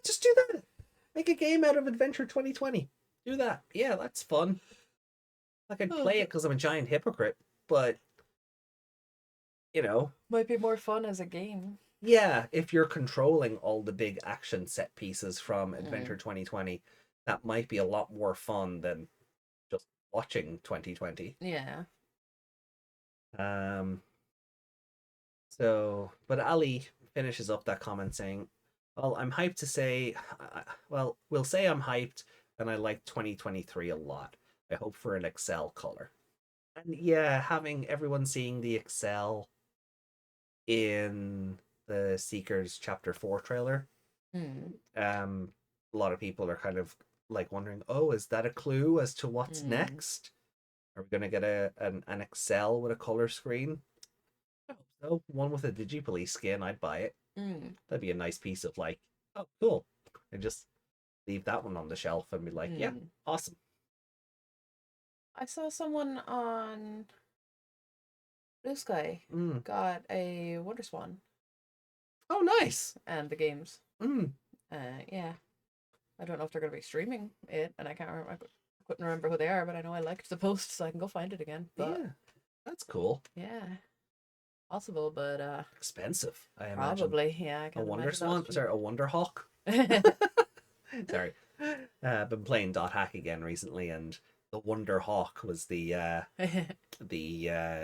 just do that. Make a game out of Adventure 2020. Do that. Yeah, that's fun. Like I'd play it because I'm a giant hypocrite, but might be more fun as a game. Yeah, if you're controlling all the big action set pieces from Adventure 2020, that might be a lot more fun than just watching 2020. Yeah. So, but Ali finishes up that comment saying, well, I'm hyped to say, we'll say I'm hyped and I like 2023 a lot. I hope for an Excel color. And yeah, having everyone seeing the Excel in the Seekers Chapter 4 trailer, a lot of people are kind of like wondering, oh, is that a clue as to what's next? Are we going to get an Excel with a color screen? I hope so. One with a Digi-police skin, I'd buy it. That'd be a nice piece of like, oh, cool. And just leave that one on the shelf and be like, yeah, awesome. I saw someone on Blue Sky got a Wonder Swan. Oh, nice. And the games. Yeah. I don't know if they're going to be streaming it, and I can't remember. I couldn't remember who they are, but I know I liked the post, so I can go find it again. But, yeah, that's cool. Yeah. Possible, but expensive, I imagine. Probably, yeah. I a Wonder Swan? Sorry, a Wonder Hawk? Sorry. Been playing Dot Hack again recently, and the Wonder Hawk was the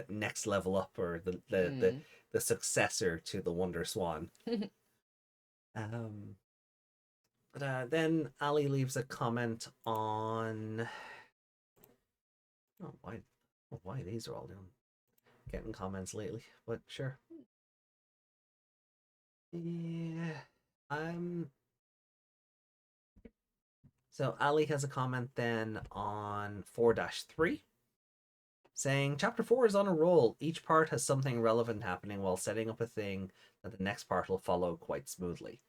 next level up, or the successor to the Wonder Swan. But then Ali leaves a comment on. Oh, why these are all doing getting comments lately? But sure. Yeah. So Ali has a comment then on 4-3, saying Chapter 4 is on a roll. Each part has something relevant happening while setting up a thing that the next part will follow quite smoothly.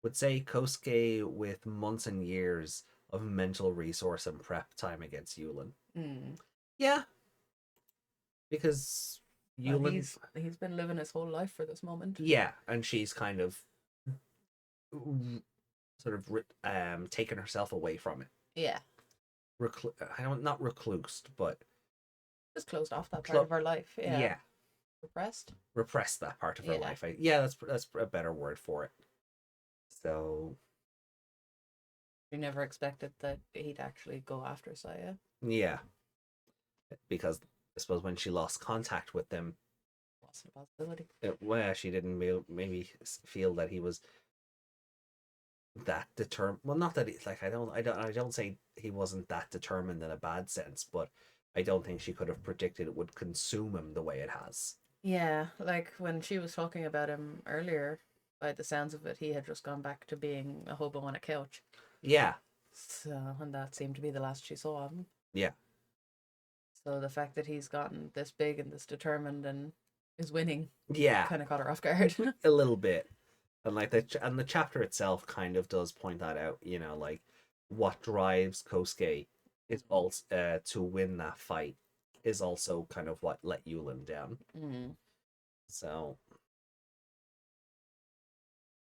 Would say Kosuke with months and years of mental resource and prep time against Yulin. Yeah. Because Yulin... he's been living his whole life for this moment. Yeah, and she's kind of sort of taken herself away from it. Yeah. Not reclused, but just closed off that part of her life. Yeah. Yeah. Repressed that part of her life. That's a better word for it. So you never expected that he'd actually go after Saya. Yeah. Because I suppose when she lost contact with them, wasn't a possibility. She didn't maybe feel that he was that determined. Well, not that he's like I don't say he wasn't that determined in a bad sense, but I don't think she could have predicted it would consume him the way it has. Yeah, like when she was talking about him earlier, by the sounds of it, he had just gone back to being a hobo on a couch. Yeah. So, and that seemed to be the last she saw of him. Yeah. So the fact that he's gotten this big and this determined and is winning, yeah, kind of caught her off guard. A little bit. And like the chapter itself kind of does point that out, like what drives Kosuke is also to win that fight is also kind of what let Yulin down. So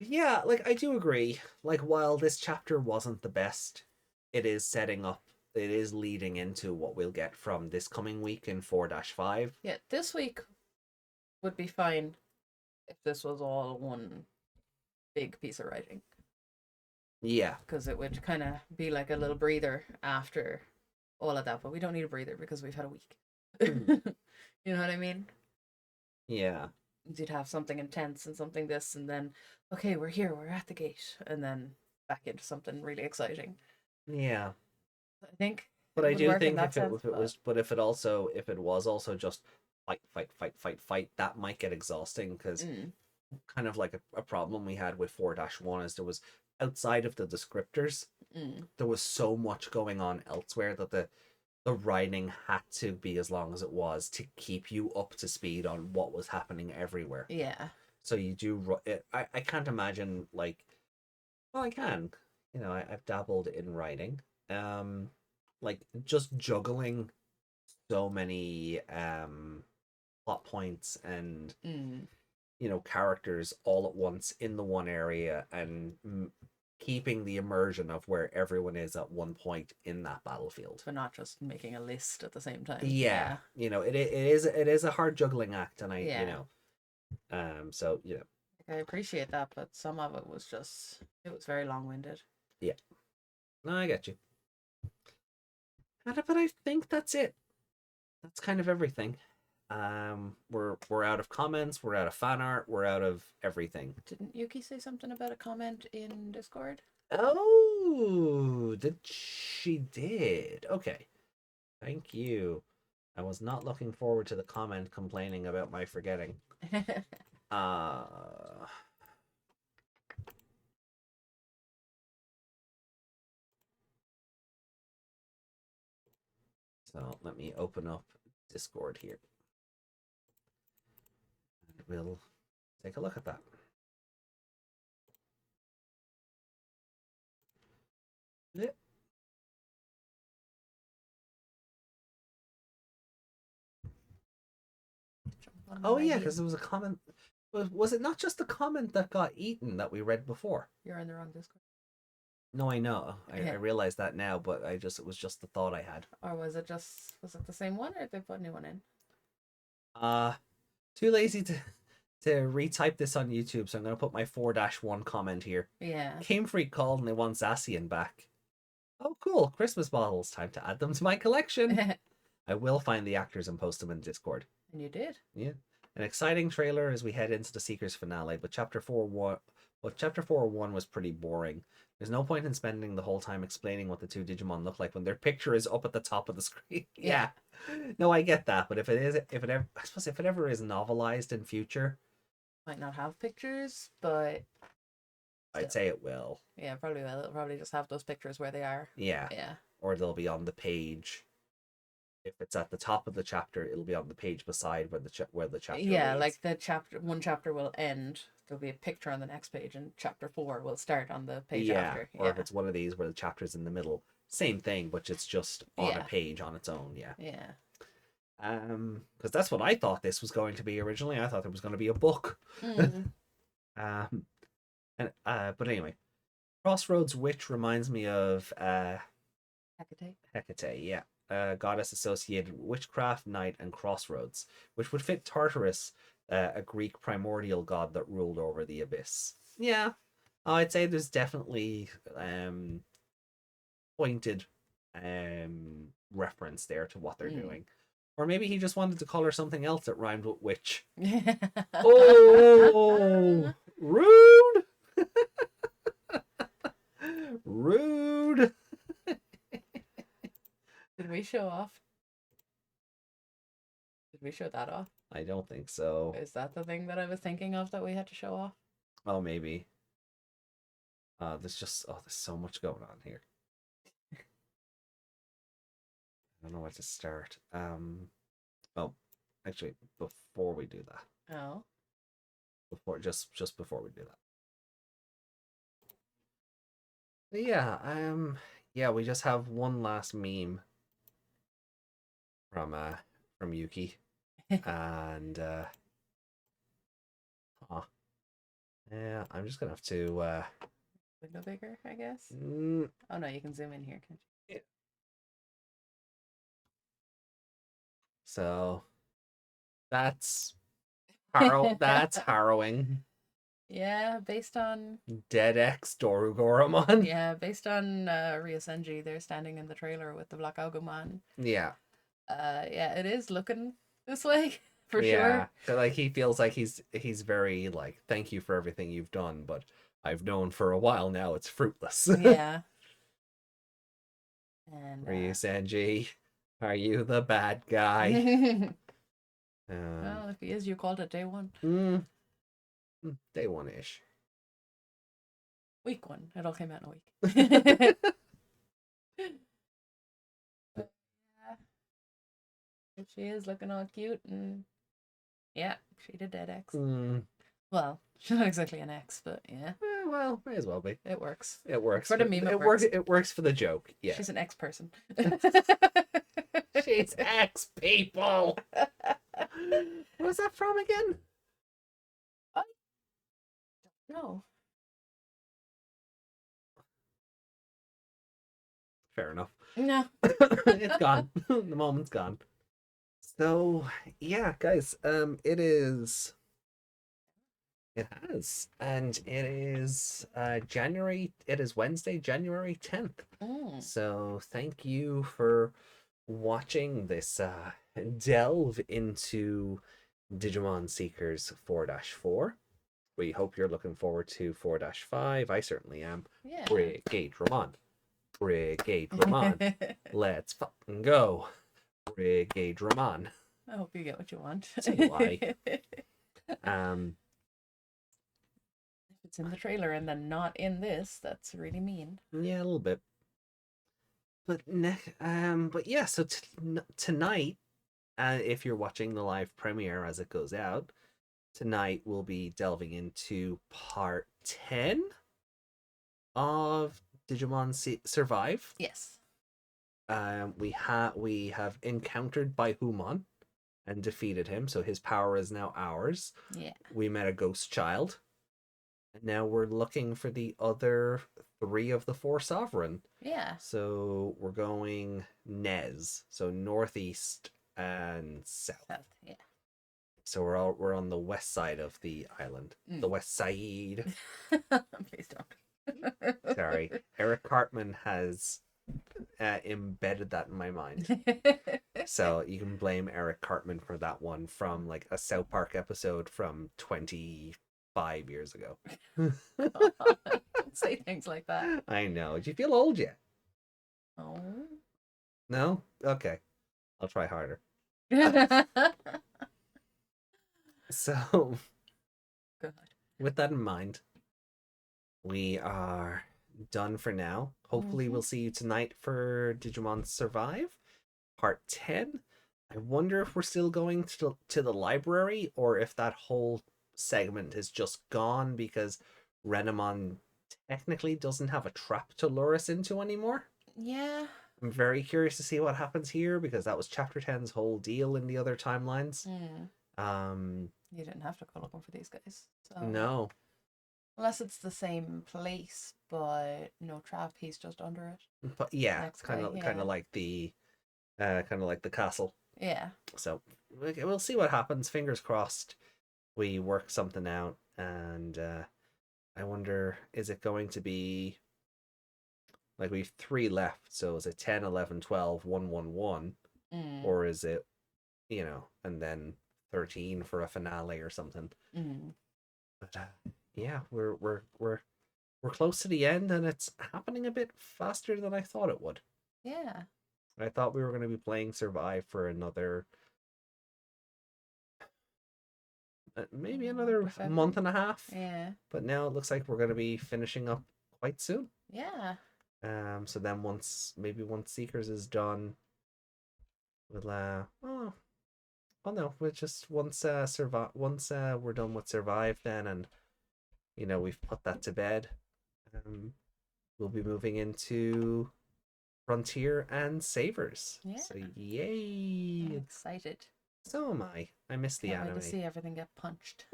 yeah, like I do agree. Like while this chapter wasn't the best, it is leading into what we'll get from this coming week in 4-5. Yeah, this week would be fine if this was all one big piece of writing. Yeah. Because it would kind of be like a little breather after all of that, but we don't need a breather because we've had a week. You know what I mean? Yeah. You'd have something intense and something this, and then, okay, we're here, we're at the gate, and then back into something really exciting. Yeah. I think. But I do think if it was also just fight, that might get exhausting because kind of like a problem we had with 4-1 is there was outside of the descriptors, there was so much going on elsewhere that the writing had to be as long as it was to keep you up to speed on what was happening everywhere. Yeah. So you do it. I can't imagine well, I can. I've dabbled in writing. Like just juggling so many plot points and characters all at once in the one area and keeping the immersion of where everyone is at one point in that battlefield, but not just making a list at the same time. Yeah. It is a hard juggling act, and so I appreciate that, but some of it was very long-winded. Yeah. No, I get you. But I think that's it. That's kind of everything. We're out of comments, we're out of fan art, we're out of everything. Didn't Yuki say something about a comment in Discord? Oh, she did. Okay. Thank you. I was not looking forward to the comment complaining about my forgetting. So let me open up Discord here. And we'll take a look at that. Yeah. Oh yeah, because there was a comment. Was it not just the comment that got eaten that we read before? You're in the wrong Discord. No, I know. I realize that now, but it was just the thought I had. Or was it the same one, or did they put a new one in? Too lazy to retype this on YouTube, so I'm gonna put my 4-1 comment here. Yeah. Game Freak called and they want Zacian back. Oh, cool. Christmas bottles. Time to add them to my collection. I will find the actors and post them in Discord. And you did? Yeah. An exciting trailer as we head into the Seekers finale, but Chapter 4-1 was pretty boring. There's no point in spending the whole time explaining what the two Digimon look like when their picture is up at the top of the screen. Yeah. No, I get that, but I suppose if it ever is novelized in future, might not have pictures, but I'd say it will. Yeah, probably will. It'll probably just have those pictures where they are. Yeah. Yeah. Or they'll be on the page. If it's at the top of the chapter, it'll be on the page beside where the chapter. Yeah, reads. like one chapter will end. There'll be a picture on the next page, and chapter 4 will start on the page after. Or if it's one of these where the chapter's in the middle, same thing, but it's just on a page on its own. Yeah. Yeah. Because that's what I thought this was going to be originally. I thought there was going to be a book. But anyway, Crossroads Witch reminds me of Hecate. Hecate, yeah. Goddess associated with witchcraft, night, and crossroads, which would fit Tartarus, a Greek primordial god that ruled over the abyss. Yeah, I'd say there's definitely pointed reference there to what they're doing. Or maybe he just wanted to call her something else that rhymed with witch. Oh, rude! Rude! Did we show off? Did we show that off? I don't think so. Is that the thing that I was thinking of that we had to show off? Oh, maybe. There's so much going on here. I don't know where to start. Actually, before we do that. Oh. Just before we do that. Yeah, we just have one last meme from Yuki. And yeah, I'm just gonna have to window bigger, I guess. Oh no, you can zoom in here, can't you? Yeah. So that's harrowing. Yeah, based on Dead X Soloogarmon. Yeah, based on Ryosenji, they're standing in the trailer with the Black Agumon. Yeah. Yeah, it is looking this way for sure. Yeah, like he feels like he's very like, thank you for everything you've done, but I've known for a while now it's fruitless. Yeah. And Ryosenji, are you the bad guy? Well, if he is, you called it day one. Day one-ish. Week one. It all came out in a week. She is looking all cute, and yeah, she did Dead X. Well, she's not exactly an X, but yeah. Well, may as well be. It works. It works. For the meme, it works. It works for the joke. Yeah. She's an X person. She's X people. What was that from again? I don't know. Fair enough. No. It's gone. The moment's gone. So yeah, guys, it has, and it is Wednesday, January 10th. So thank you for watching this delve into Digimon Seekers 4-4. We hope you're looking forward to 4-5. I certainly am. Yeah. Brigaderamon. Let's fucking go. Brigaderamon. I hope you get what you want. So do I. If it's in the trailer and then not in this, that's really mean. Yeah, a little bit. But yeah. So tonight, if you're watching the live premiere as it goes out, tonight we'll be delving into part 10 of Digimon Survive. Yes. We have encountered Baihumon and defeated him, so his power is now ours. Yeah. We met a ghost child. And now we're looking for the other 3 of the 4 sovereign. Yeah. So we're going Nez, so northeast and south. Yeah. So we're on the west side of the island. The west side. Please don't. Sorry. Eric Cartman has embedded that in my mind. So you can blame Eric Cartman for that one from like a South Park episode from 25 years ago. Don't say things like that. I know. Do you feel old yet? Oh. No? Okay. I'll try harder. So, Good. With that in mind, we are done for now. Hopefully, we'll see you tonight for Digimon Survive, Part 10. I wonder if we're still going to the library or if that whole segment is just gone because Renamon technically doesn't have a trap to lure us into anymore. Yeah. I'm very curious to see what happens here because that was Chapter 10's whole deal in the other timelines. You didn't have to go looking for these guys. So. No. Unless it's the same place, but no trap, he's just under it. But yeah, it's kind of like the castle. Yeah. So we'll see what happens. Fingers crossed we work something out. And I wonder, is it going to be like we've 3 left? So is it 10, 11, 12, 1, 1, 1? Or is it, and then 13 for a finale or something? But yeah, we're close to the end, and it's happening a bit faster than I thought it would. Yeah. I thought we were going to be playing Survive for another maybe another month and a half. Yeah. But now it looks like we're going to be finishing up quite soon. Yeah. So then once Seekers is done, we'll no, we'll just once we're done with Survive then, and we've put that to bed, we'll be moving into Frontier and Savers. Yeah. So yay! I'm excited. So am I. I miss the anime. Can't wait to see everything get punched.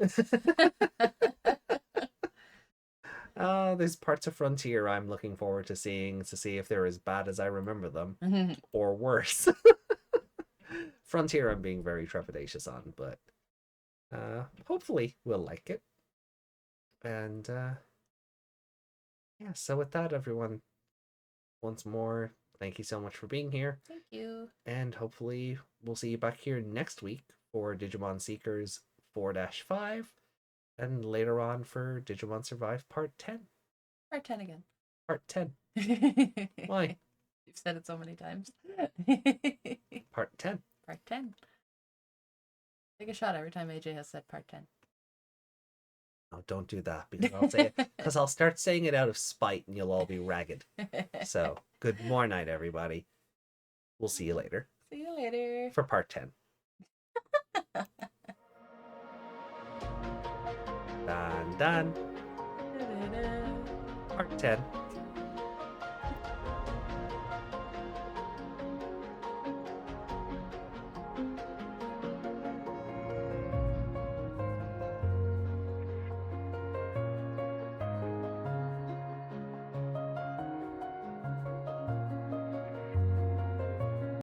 There's parts of Frontier I'm looking forward to seeing to see if they're as bad as I remember them or worse. Frontier I'm being very trepidatious on, but hopefully we'll like it. And yeah, so with that, everyone, once more, thank you so much for being here. Thank you. And hopefully we'll see you back here next week for Digimon Seekers 4-5 and later on for Digimon Survive Part 10. Part 10 again. Part 10. Why? You've said it so many times. Part 10. Part 10. Take a shot every time AJ has said part 10. Oh, don't do that because I'll say it because I'll start saying it out of spite and you'll all be ragged. So, good morning, night, everybody. We'll see you later. See you later. For part 10. Done. Part 10.